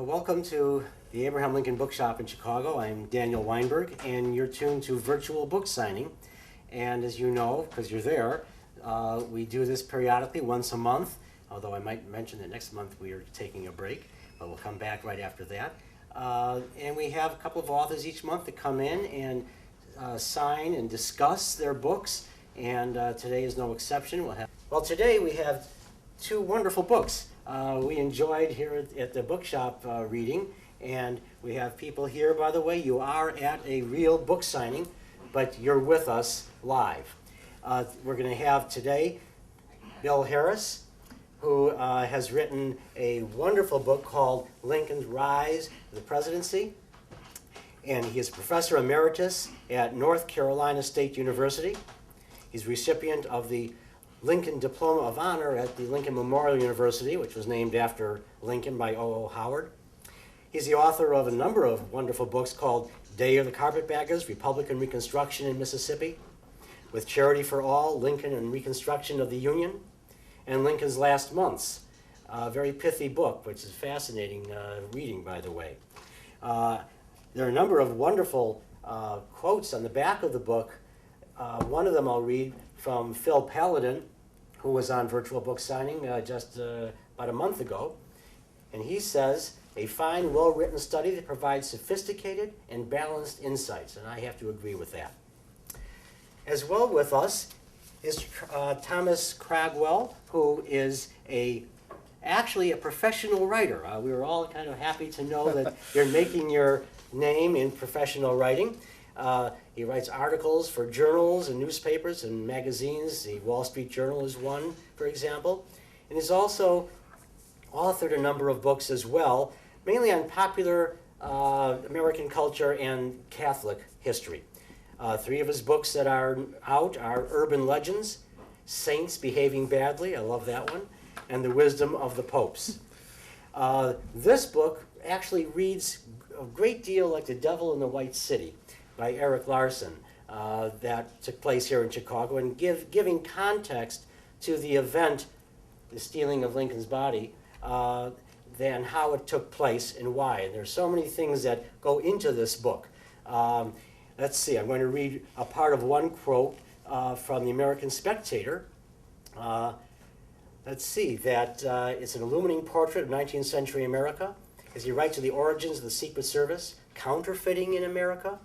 Welcome to the Abraham Lincoln Bookshop in Chicago. I'm Daniel Weinberg, and you're tuned to virtual book signing. And as you know, because you're there, we do this periodically once a month, although I might mention that next month we are taking a break, but we'll come back right after that. And we have a couple of authors each month that come in and sign and discuss their books, and today is no exception. Well, today we have two wonderful books. We enjoyed here at the bookshop reading, and we have people here, by the way. You are at a real book signing, but you're with us live. We're going to have today Bill Harris, who has written a wonderful book called Lincoln's Rise to the Presidency, and he is Professor Emeritus at North Carolina State University. He's recipient of the Lincoln Diploma of Honor at the Lincoln Memorial University, which was named after Lincoln by O.O. Howard. He's the author of a number of wonderful books called Day of the Carpetbaggers, Republican Reconstruction in Mississippi, With Charity for All, Lincoln and Reconstruction of the Union, and Lincoln's Last Months. A very pithy book, which is fascinating reading, by the way. There are a number of wonderful quotes on the back of the book. One of them I'll read from Phil Paladin, who was on virtual book signing just about a month ago. And he says, "A fine, well-written study that provides sophisticated and balanced insights." And I have to agree with that. As well with us is Thomas Craughwell, who is actually a professional writer. We were all kind of happy to know that you're making your name in professional writing. He writes articles for journals and newspapers and magazines. The Wall Street Journal is one, for example. And he's also authored a number of books as well, mainly on popular American culture and Catholic history. Three of his books that are out are Urban Legends, Saints Behaving Badly, I love that one, and The Wisdom of the Popes. This book actually reads a great deal like The Devil in the White City by Eric Larson that took place here in Chicago, and giving context to the event, the stealing of Lincoln's body, then how it took place and why. And there's so many things that go into this book. Let's see, I'm going to read a part of one quote from the American Spectator. Let's see, that it's an illuminating portrait of 19th century America as he writes of the origins of the Secret Service, counterfeiting in America,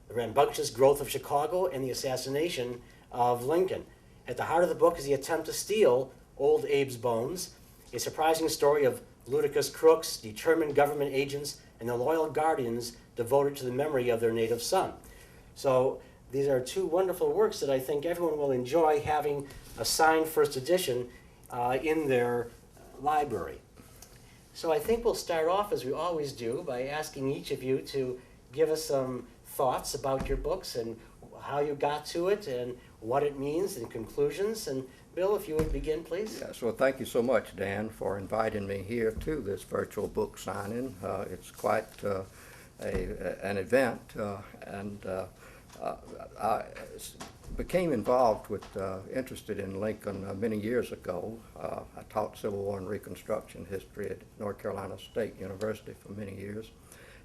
the rambunctious growth of Chicago, and the assassination of Lincoln. At the heart of the book is the attempt to steal Old Abe's bones, a surprising story of ludicrous crooks, determined government agents, and the loyal guardians devoted to the memory of their native son. So these are two wonderful works that I think everyone will enjoy having a signed first edition in their library. So I think we'll start off, as we always do, by asking each of you to give us some thoughts about your books and how you got to it and what it means and conclusions. And Bill, if you would begin, please. Yes, well, thank you so much, Dan, for inviting me here to this virtual book signing. It's quite an event, and I became involved interested in Lincoln many years ago. I taught Civil War and Reconstruction history at North Carolina State University for many years.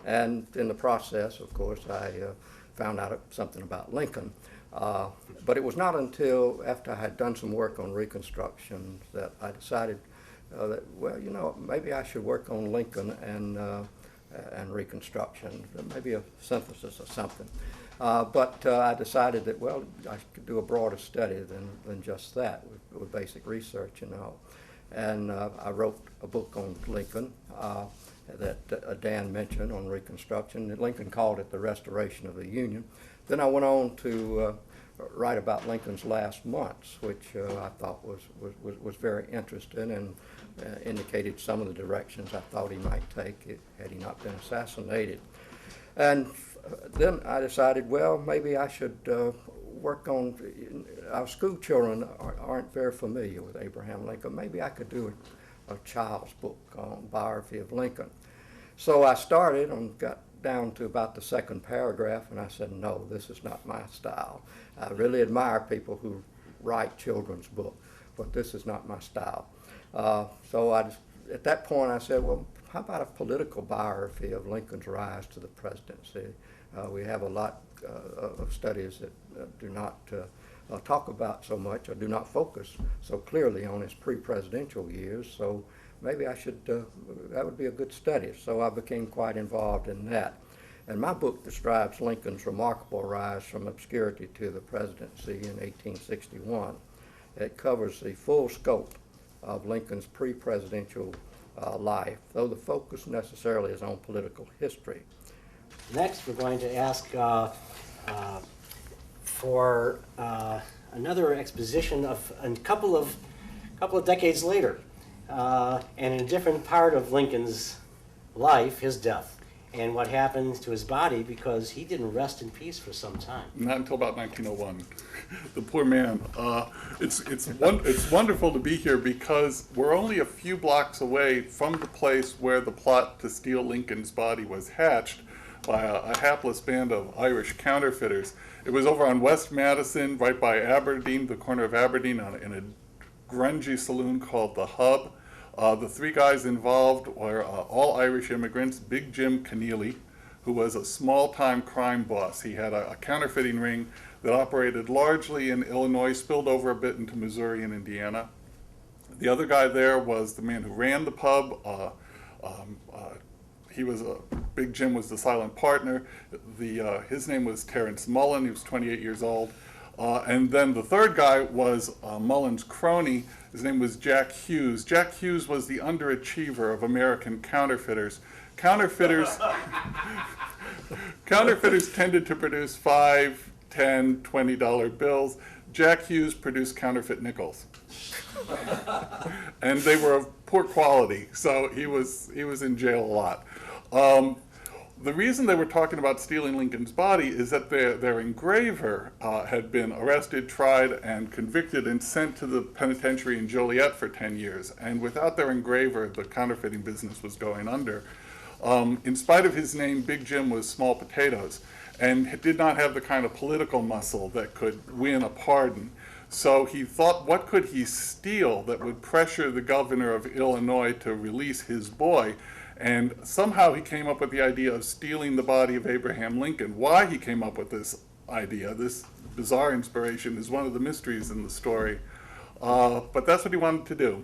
And in the process, of course, I found out something about Lincoln. But it was not until after I had done some work on Reconstruction that I decided that, well, you know, maybe I should work on Lincoln and Reconstruction, maybe a synthesis or something. But I decided that, well, I could do a broader study than just that, with basic research and all. And I wrote a book on Lincoln that Dan mentioned on Reconstruction. Lincoln called it The Restoration of the Union. Then I went on to write about Lincoln's last months, which I thought was very interesting and indicated some of the directions I thought he might take had he not been assassinated. And then I decided, well, maybe I should work on, our school children aren't very familiar with Abraham Lincoln. Maybe I could do a child's book on biography of Lincoln. So I started and got down to about the second paragraph, and I said, no, this is not my style. I really admire people who write children's books, but this is not my style. So at that point I said, well, how about a political biography of Lincoln's rise to the presidency? We have a lot of studies that do not talk about so much or do not focus so clearly on his pre-presidential years. So maybe I should, that would be a good study. So I became quite involved in that. And my book describes Lincoln's remarkable rise from obscurity to the presidency in 1861. It covers the full scope of Lincoln's pre-presidential life, though the focus necessarily is on political history. Next, we're going to ask for another exposition of a couple of decades later, and in a different part of Lincoln's life, his death, and what happened to his body, because he didn't rest in peace for some time. Not until about 1901. The poor man. It's wonderful to be here because we're only a few blocks away from the place where the plot to steal Lincoln's body was hatched by a hapless band of Irish counterfeiters. It was over on West Madison, right by Aberdeen, the corner of Aberdeen, in a grungy saloon called the Hub. The three guys involved were all Irish immigrants. Big Jim Keneally, who was a small-time crime boss. He had a counterfeiting ring that operated largely in Illinois, spilled over a bit into Missouri and Indiana. The other guy there was the man who ran the pub. Big Jim was the silent partner. His name was Terrence Mullen. He was 28 years old. And then the third guy was Mullen's crony. His name was Jack Hughes. Jack Hughes was the underachiever of American counterfeiters. Counterfeiters tended to produce $5, $10, $20 bills. Jack Hughes produced counterfeit nickels. And they were of poor quality, so he was in jail a lot. The reason they were talking about stealing Lincoln's body is that their engraver had been arrested, tried, and convicted and sent to the penitentiary in Joliet for 10 years. And without their engraver, the counterfeiting business was going under. In spite of his name, Big Jim was small potatoes and did not have the kind of political muscle that could win a pardon. So he thought, what could he steal that would pressure the governor of Illinois to release his boy? And somehow he came up with the idea of stealing the body of Abraham Lincoln. Why he came up with this idea, this bizarre inspiration, is one of the mysteries in the story. But that's what he wanted to do.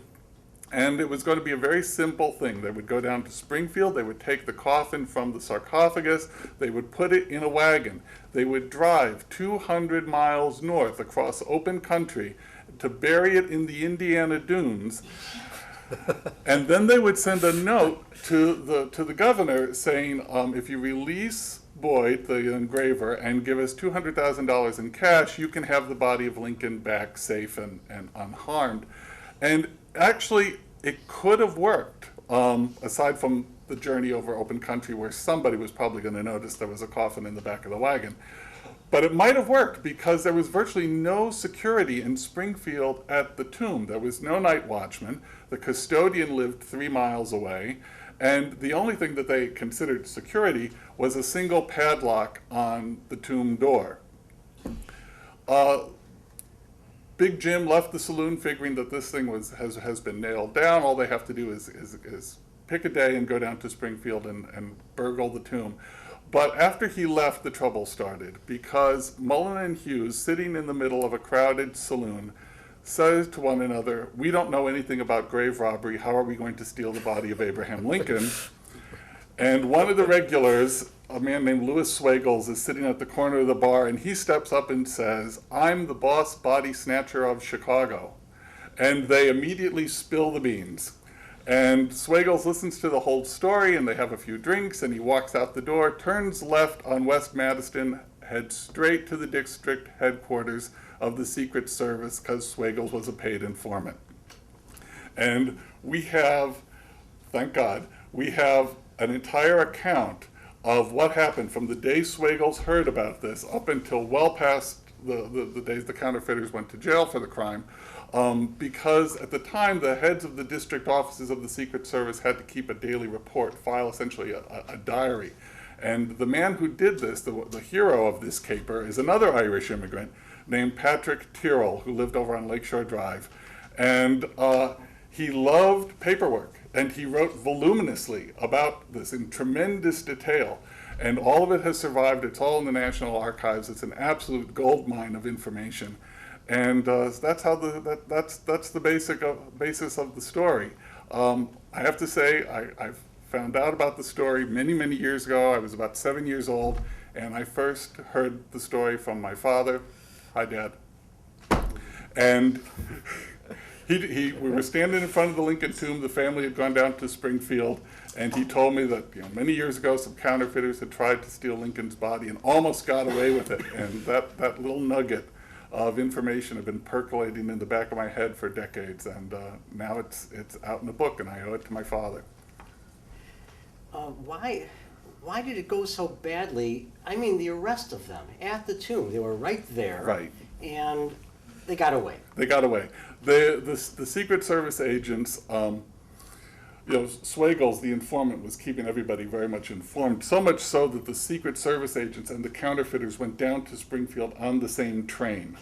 And it was going to be a very simple thing. They would go down to Springfield, they would take the coffin from the sarcophagus, they would put it in a wagon. They would drive 200 miles north across open country to bury it in the Indiana dunes. And then they would send a note to the governor saying, if you release Boyd, the engraver, and give us $200,000 in cash, you can have the body of Lincoln back safe and unharmed. And actually, it could have worked, aside from the journey over open country where somebody was probably going to notice there was a coffin in the back of the wagon. But it might have worked because there was virtually no security in Springfield at the tomb. There was no night watchman. The custodian lived 3 miles away. And the only thing that they considered security was a single padlock on the tomb door. Big Jim left the saloon figuring that this thing has been nailed down. All they have to do is pick a day and go down to Springfield and burgle the tomb. But after he left, the trouble started, because Mullen and Hughes, sitting in the middle of a crowded saloon, said to one another, "We don't know anything about grave robbery. How are we going to steal the body of Abraham Lincoln?" And one of the regulars, a man named Louis Swagles, is sitting at the corner of the bar, and he steps up and says, "I'm the boss body snatcher of Chicago." And they immediately spill the beans. And Swagles listens to the whole story, and they have a few drinks, and he walks out the door, turns left on West Madison, heads straight to the district headquarters of the Secret Service, because Swagles was a paid informant. And we have, thank God, we have an entire account of what happened from the day Swagles heard about this up until well past the days the counterfeiters went to jail for the crime. Because at the time, the heads of the district offices of the Secret Service had to keep a daily report, file essentially a diary. And the man who did this, the hero of this caper, is another Irish immigrant named Patrick Tyrrell, who lived over on Lakeshore Drive. And he loved paperwork. And he wrote voluminously about this in tremendous detail. And all of it has survived. It's all in the National Archives. It's an absolute gold mine of information. And that's how that's the basis of the story. I have to say, I've found out about the story many, many years ago. I was about 7 years old, and I first heard the story from my father. Hi, Dad. And we were standing in front of the Lincoln tomb. The family had gone down to Springfield, and he told me that many years ago some counterfeiters had tried to steal Lincoln's body and almost got away with it. And that little nugget of information had been percolating in the back of my head for decades, and now it's out in the book, and I owe it to my father. Why did it go so badly? I mean, the arrest of them at the tomb, they were right there. Right. And they got away. They got away. The Secret Service agents, Swagels, the informant, was keeping everybody very much informed, so much so that the Secret Service agents and the counterfeiters went down to Springfield on the same train.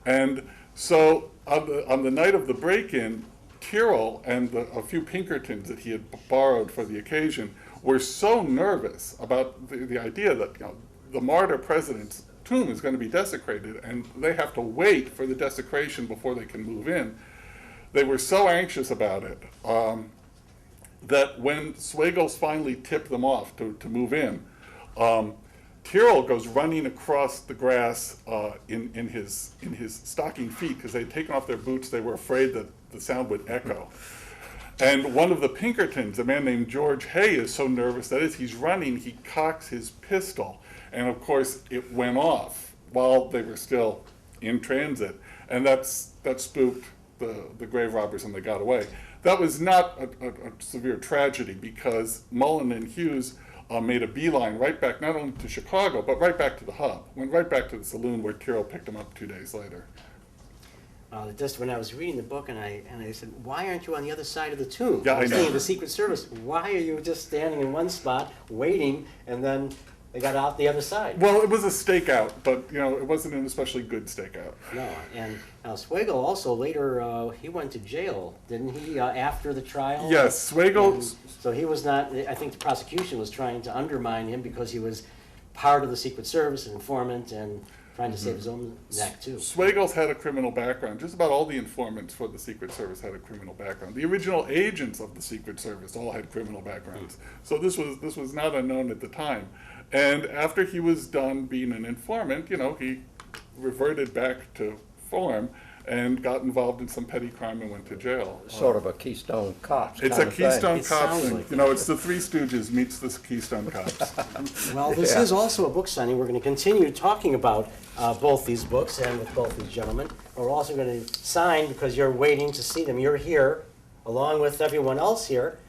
And so on the night of the break-in, Tyrrell and a few Pinkertons that he had borrowed for the occasion were so nervous about the idea that the martyr president's tomb is going to be desecrated, and they have to wait for the desecration before they can move in. They were so anxious about it that when Swagels finally tipped them off to move in, Tyrrell goes running across the grass in his stocking feet because they'd taken off their boots. They were afraid that the sound would echo. And one of the Pinkertons, a man named George Hay, is so nervous that as he's running, he cocks his pistol. And of course, it went off while they were still in transit. And that spooked the grave robbers, and they got away. That was not a severe tragedy, because Mullen and Hughes made a beeline right back, not only to Chicago, but right back to the hub. Went right back to the saloon where Tyrrell picked them up 2 days later. Just when I was reading the book, and I said, why aren't you on the other side of the tomb? Yeah, I was know. thinking, the Secret Service, why are you just standing in one spot, waiting, and then they got out the other side? Well, it was a stakeout, but it wasn't an especially good stakeout. No, and Swagel also later, he went to jail, didn't he, after the trial? Yes, Swagel. And so he was not, I think the prosecution was trying to undermine him because he was part of the Secret Service, an informant, and trying to save his own neck, too. Swagel's had a criminal background. Just about all the informants for the Secret Service had a criminal background. The original agents of the Secret Service all had criminal backgrounds. So this was not unknown at the time. And after he was done being an informant, he reverted back to form and got involved in some petty crime and went to jail. Sort of a Keystone Cops It's kind a of thing. Keystone It Cops sounds thing. like It's the Three Stooges meets the Keystone Cops. Well, this Yeah. is also a book signing. We're going to continue talking about both these books and with both these gentlemen. We're also going to sign, because you're waiting to see them. You're here, along with everyone else here,